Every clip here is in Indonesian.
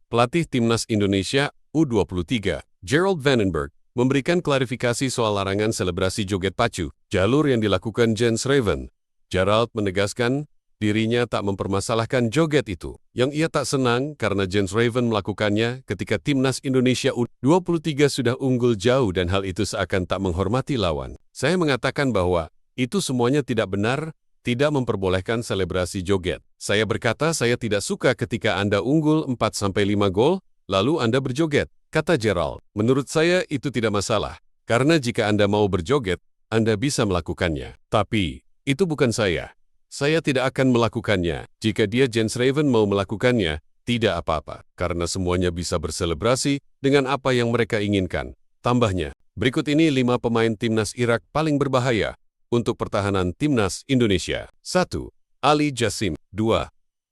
Pelatih Timnas Indonesia U23, Gerald Vandenberg, memberikan klarifikasi soal larangan selebrasi joget pacu, jalur yang dilakukan Jens Raven. Gerald menegaskan dirinya tak mempermasalahkan joget itu. Yang ia tak senang karena Jens Raven melakukannya ketika Timnas Indonesia U23 sudah unggul jauh dan hal itu seakan tak menghormati lawan. Saya mengatakan bahwa itu semuanya tidak benar, tidak memperbolehkan selebrasi joget. Saya berkata saya tidak suka ketika Anda unggul 4-5 gol, lalu Anda berjoget, kata Gerald. Menurut saya itu tidak masalah, karena jika Anda mau berjoget, Anda bisa melakukannya. Tapi, itu bukan saya. Saya tidak akan melakukannya. Jika dia Jens Raven mau melakukannya, tidak apa-apa, karena semuanya bisa berselebrasi dengan apa yang mereka inginkan. Tambahnya, berikut ini 5 pemain Timnas Irak paling berbahaya untuk pertahanan Timnas Indonesia. 1. Ali Jassim. 2.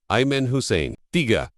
Aiman Hussein. 3.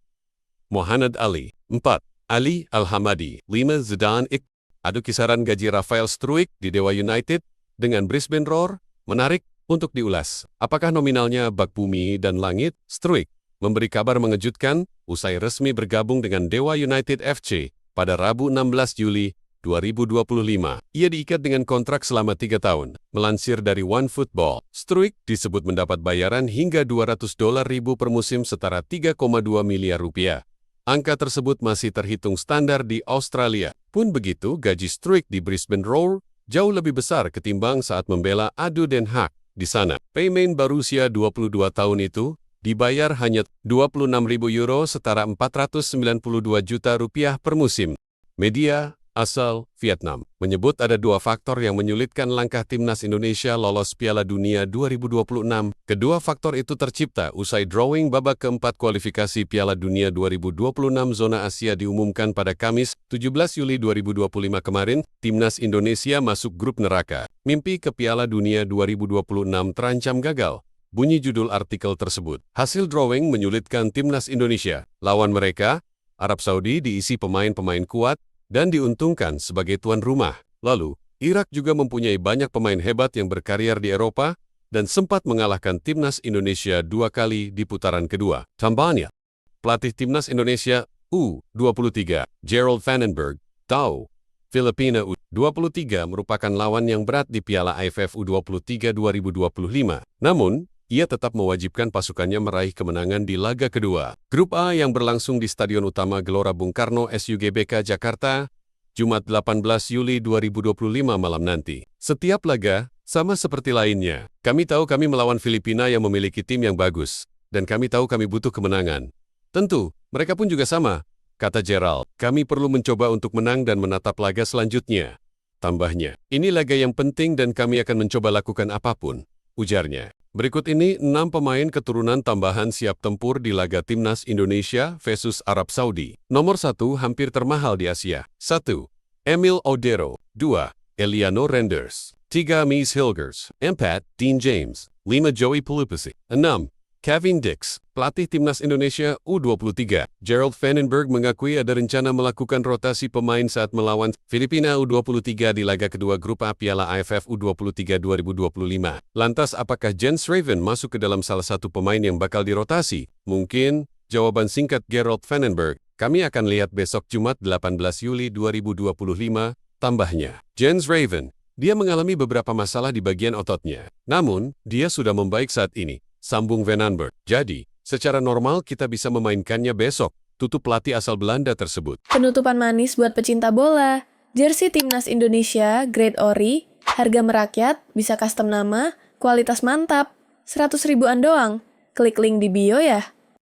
Muhammad Ali. 4. Ali Al-Hamadi. 5. Zidane Ik. Adu kisaran gaji Rafael Struijk di Dewa United dengan Brisbane Roar menarik untuk diulas. Apakah nominalnya bak bumi dan langit? Struijk memberi kabar mengejutkan usai resmi bergabung dengan Dewa United FC pada Rabu 16 Juli 2025. Ia diikat dengan kontrak selama 3 tahun. Melansir dari OneFootball, Struijk disebut mendapat bayaran hingga $200 ribu per musim setara 3,2 miliar rupiah. Angka tersebut masih terhitung standar di Australia. Pun begitu, gaji Struijk di Brisbane Roar jauh lebih besar ketimbang saat membela ADO Den Haag. Di sana, pemain berusia 22 tahun itu dibayar hanya €26.000 setara 492 juta rupiah per musim. Media asal Vietnam menyebut ada 2 faktor yang menyulitkan langkah Timnas Indonesia lolos Piala Dunia 2026. Kedua faktor itu tercipta usai drawing babak keempat kualifikasi Piala Dunia 2026 zona Asia diumumkan pada Kamis 17 Juli 2025 kemarin. Timnas Indonesia masuk grup neraka. Mimpi ke Piala Dunia 2026 terancam gagal. Bunyi judul artikel tersebut. Hasil drawing menyulitkan Timnas Indonesia. Lawan mereka, Arab Saudi diisi pemain-pemain kuat dan diuntungkan sebagai tuan rumah. Lalu, Irak juga mempunyai banyak pemain hebat yang berkarier di Eropa dan sempat mengalahkan Timnas Indonesia 2 kali di putaran kedua. Tambahnya, pelatih Timnas Indonesia U23, Gerald Vandenberg, tahu Filipina U23 merupakan lawan yang berat di Piala AFF U23 2025. Namun, ia tetap mewajibkan pasukannya meraih kemenangan di laga kedua. Grup A yang berlangsung di Stadion Utama Gelora Bung Karno SUGBK Jakarta, Jumat 18 Juli 2025 malam nanti. Setiap laga, sama seperti lainnya. Kami tahu kami melawan Filipina yang memiliki tim yang bagus, dan kami tahu kami butuh kemenangan. Tentu, mereka pun juga sama, kata Gerald. Kami perlu mencoba untuk menang dan menatap laga selanjutnya. Tambahnya, ini laga yang penting dan kami akan mencoba lakukan apapun, ujarnya. Berikut ini 6 pemain keturunan tambahan siap tempur di laga Timnas Indonesia versus Arab Saudi. Nomor 1 hampir termahal di Asia. 1. Emil Odero. 2. Eliano Renders. 3. Mies Hilgers. 4. Dean James. 5. Joey Pelupisi. 6. Kevin Dix, pelatih Timnas Indonesia U23. Gerald Vandenberg mengakui ada rencana melakukan rotasi pemain saat melawan Filipina U23 di laga kedua grup A Piala AFF U23 2025. Lantas apakah Jens Raven masuk ke dalam salah satu pemain yang bakal dirotasi? Mungkin, jawaban singkat Gerald Vandenberg, kami akan lihat besok Jumat 18 Juli 2025, tambahnya. Jens Raven, dia mengalami beberapa masalah di bagian ototnya. Namun, dia sudah membaik saat ini. Sambung Vandenberg. Jadi, secara normal kita bisa memainkannya besok, tutup pelatih asal Belanda tersebut. Penutupan manis buat pecinta bola. Jersey Timnas Indonesia, grade ori, harga merakyat, bisa custom nama, kualitas mantap, 100 ribuan doang. Klik link di bio ya.